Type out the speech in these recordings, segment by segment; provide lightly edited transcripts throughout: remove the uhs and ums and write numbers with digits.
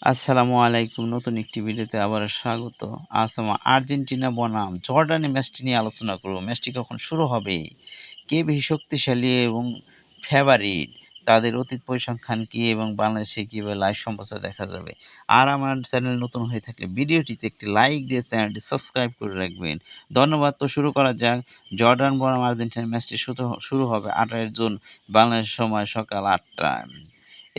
আসসালামু আলাইকুম। নতুন একটি ভিডিওতে আবারও স্বাগত। আজ আর্জেন্টিনা বনাম জর্ডানের ম্যাচটি নিয়ে আলোচনা করব। ম্যাচটি কখন শুরু হবে? কে বেশি শক্তিশালী এবং ফেভারিট? তাদের অতীত পরিসংখ্যান কি এবং বাংলাদেশে কিভাবে লাইভ সম্প্রচার দেখা যাবে? আর আমার চ্যানেল নতুন হয়ে থাকলে ভিডিওটিতে একটি লাইক দিয়ে চ্যানেলটি সাবস্ক্রাইব করে রাখবেন। ধন্যবাদ। তো শুরু করা যাক। জর্ডান বনাম আর্জেন্টিনার ম্যাচটি শুরু হবে ২৮ জুন বাংলাদেশ সময় সকাল ৮টায়।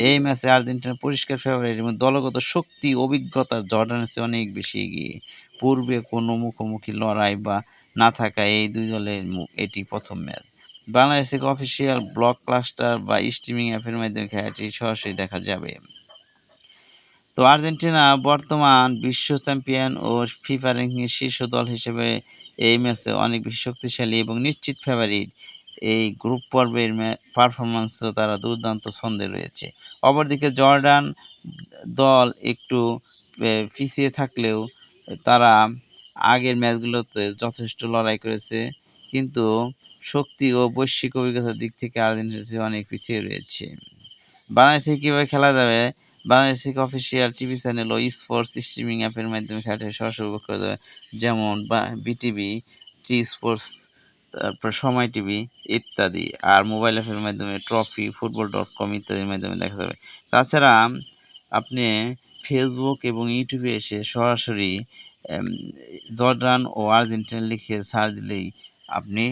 এই ম্যাচে আর্জেন্টিনা পরিষ্কার ফেভারিট এবং দলগত শক্তি, অভিজ্ঞতা জর্ডানের চেয়ে অনেক বেশি এগিয়ে। পূর্বে কোনো মুখোমুখি লড়াই বা না থাকায় এই ২ দলের এটি ১ম ম্যাচ। বাংলাদেশ থেকে অফিসিয়াল ব্লকবাস্টার বা স্ট্রিমিং অ্যাপের মাধ্যমে খেলাটি সরাসরি দেখা যাবে। তো আর্জেন্টিনা বর্তমান বিশ্ব চ্যাম্পিয়ন ও ফিফা র্যাঙ্কিংয়ের শীর্ষ দল হিসেবে এই ম্যাচে অনেক বেশি শক্তিশালী এবং নিশ্চিত ফেভারিট। এই গ্রুপ পর্বের পারফরম্যান্সেও তারা দুর্দান্ত ছন্দে রয়েছে। অপরদিকে জর্ডান দল একটু পিছিয়ে থাকলেও তারা আগের ম্যাচগুলোতে যথেষ্ট লড়াই করেছে। কিন্তু শক্তি ও বৈশ্বিক অভিজ্ঞতার দিক থেকে আর্জেন্টিনার চেয়ে অনেক পিছিয়ে রয়েছে। বাংলাদেশে কীভাবে খেলা যাবে? বাংলাদেশ থেকে অফিসিয়াল টিভি চ্যানেল ও স্পোর্টস স্ট্রিমিং অ্যাপের মাধ্যমে খেলাটি সরাসরি উপভোগ করা যাবে। যেমন বিটিভি, টি স্পোর্টস, তারপর সময় টিভি ইত্যাদি। আর মোবাইল অ্যাপের মাধ্যমে ট্রফি, ফুটবল.com ইত্যাদির মাধ্যমে দেখা যাবে। তাছাড়া আপনি ফেসবুক এবং ইউটিউবে এসে সরাসরি এম জর্ডান ও আর্জেন্টিনা লিখে সার্চ দিলেই আপনি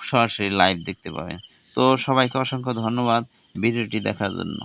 সরাসরি লাইভ দেখতে পাবেন। তো সবাইকে অসংখ্য ধন্যবাদ ভিডিওটি দেখার জন্য।